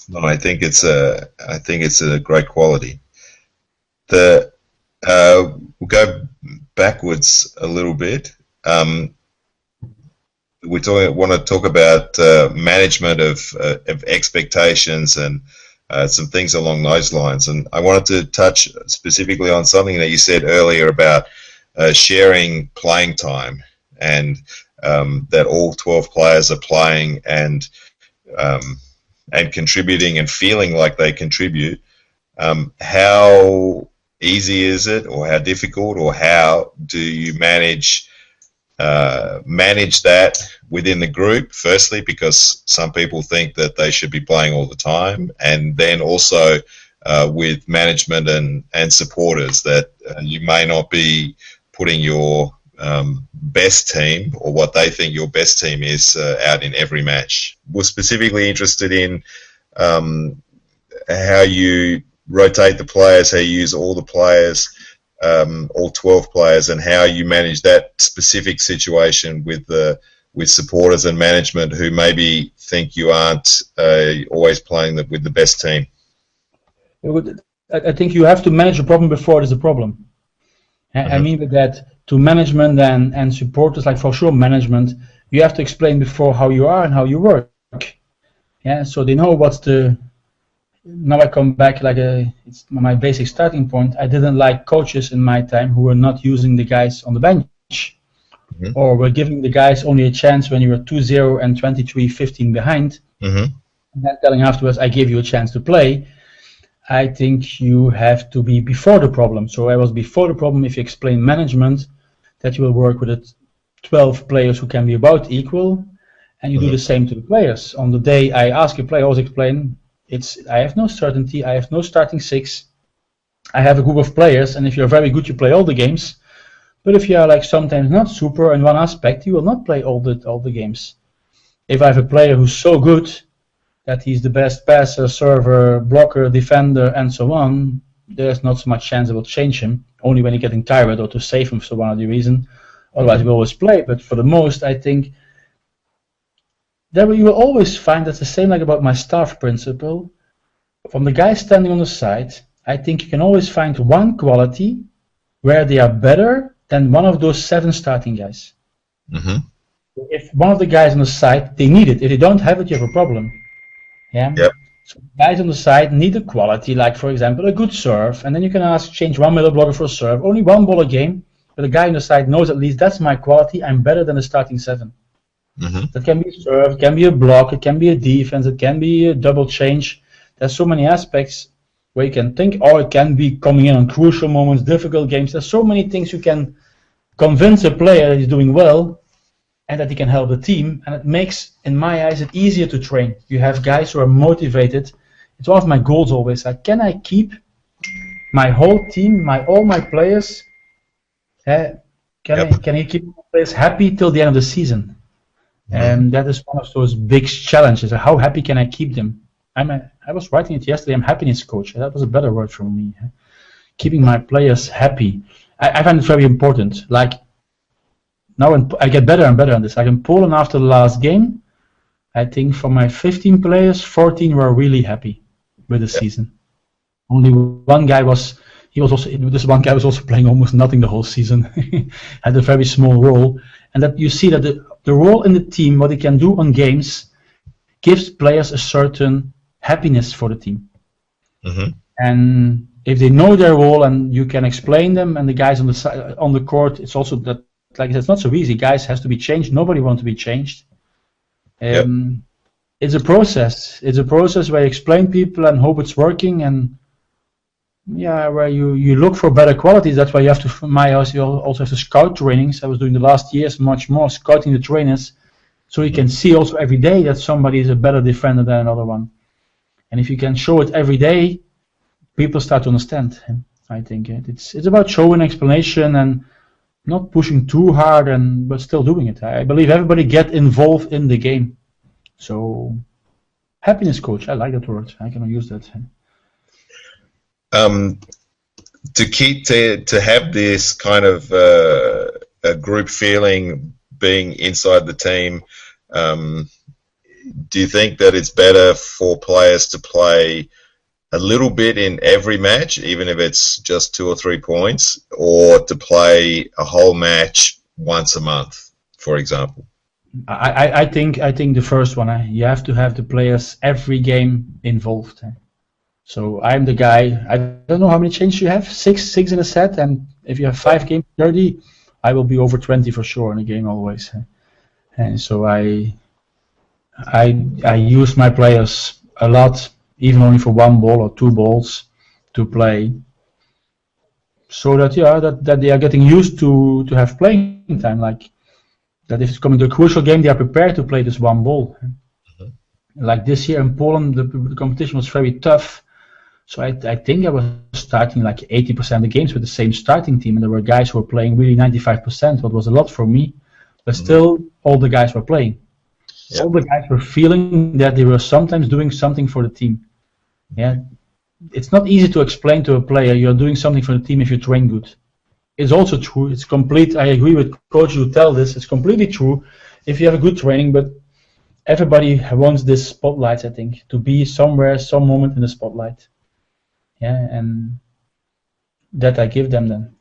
No, I think it's a great quality. The we'll go backwards a little bit. Um, want to talk about management of expectations and some things along those lines. And I wanted to touch specifically on something that you said earlier about sharing playing time, and that all 12 players are playing um, and contributing and feeling like they contribute. How easy is it, or how difficult, or how do you manage that within the group? Firstly, because some people think that they should be playing all the time, and then also with management and supporters, that you may not be putting your best team, or what they think your best team is, out in every match. We're specifically interested in how you rotate the players, how you use all the players, all 12 players, and how you manage that specific situation with supporters and management who maybe think you aren't always playing with the best team. I think you have to manage a problem before there's a problem. I mean with that, to management and supporters, like for sure management, you have to explain before how you are and how you work. Yeah, so they know what's the. Now I come back it's my basic starting point. I didn't like coaches in my time who were not using the guys on the bench, or were giving the guys only a chance when you were 2-0 and 23-15 behind, and then telling afterwards, I gave you a chance to play. I think you have to be before the problem. So I was before the problem if you explain management that you will work with 12 players who can be about equal, and you do the same to the players. On the day I ask a player, I always explain, I have no certainty, I have no starting six, I have a group of players, and if you're very good you play all the games, but if you are sometimes not super in one aspect, you will not play all the games. If I have a player who's so good that he's the best passer, server, blocker, defender, and so on, there's not so much chance I will change him, only when he's getting tired or to save him for one other reason. Otherwise we always play, but for the most, I think that you will always find that's the same like about my staff principle. From the guys standing on the side, I think you can always find one quality where they are better than one of those 7 starting guys. If one of the guys on the side, they need it. If they don't have it, you have a problem. Yeah. Yep. So guys on the side need a quality, like for example a good serve, and then you can change one middle blocker for a serve, only one ball a game, but the guy on the side knows at least that's my quality, I'm better than the starting 7. That can be a serve, it can be a block, it can be a defense, it can be a double change. There's so many aspects where you can think, or it can be coming in on crucial moments, difficult games. There's so many things you can convince a player that he's doing well and that he can help the team, and it makes, in my eyes, it easier to train. You have guys who are motivated. It's one of my goals always, like, can I keep my whole team, all my players, can I keep my players happy till the end of the season? And that is one of those big challenges. How happy can I keep them? I was writing it yesterday. I'm happiness coach. That was a better word for me. Keeping my players happy. I find it very important. Like now, I get better and better on this. Like in Poland, after the last game, I think from my 15 players, 14 were really happy with the season. Only one guy was. This one guy was also playing almost nothing the whole season. Had a very small role, and that you see that the role in the team, what he can do on games, gives players a certain happiness for the team. And if they know their role and you can explain them, and the guys on the court, it's also that, like it's not so easy. Guys has to be changed. Nobody wants to be changed. It's a process. It's a process where you explain people and hope it's working, and where you look for better qualities. That's why you have to. You also have to scout trainings. I was doing the last years much more scouting the trainers, so you can see also every day that somebody is a better defender than another one. And if you can show it every day, people start to understand. I think it's about showing explanation and not pushing too hard, but still doing it. I believe everybody get involved in the game. So, happiness coach. I like that word. I can use that. To have this kind of a group feeling being inside the team, do you think that it's better for players to play a little bit in every match, even if it's just 2 or 3 points, or to play a whole match once a month, for example? I think the first one. You have to have the players every game involved. So I'm the guy. I don't know how many changes you have. Six in a set, and if you have 5 games, 30, I will be over 20 for sure in a game always. And so I use my players a lot, even only for 1 ball or 2 balls to play, so that that they are getting used to have playing time. Like that, if it's coming to a crucial game, they are prepared to play this 1 ball. Like this year in Poland, the competition was very tough. So I think I was starting like 80% of the games with the same starting team, and there were guys who were playing really 95%, what was a lot for me. But still, all the guys were playing. Yep. All the guys were feeling that they were sometimes doing something for the team. Yeah, it's not easy to explain to a player you're doing something for the team if you train good. It's also true. It's complete. I agree with coaches who tell this. It's completely true if you have a good training, but everybody wants this spotlight, I think, to be somewhere, some moment in the spotlight. Yeah, and that I give them then.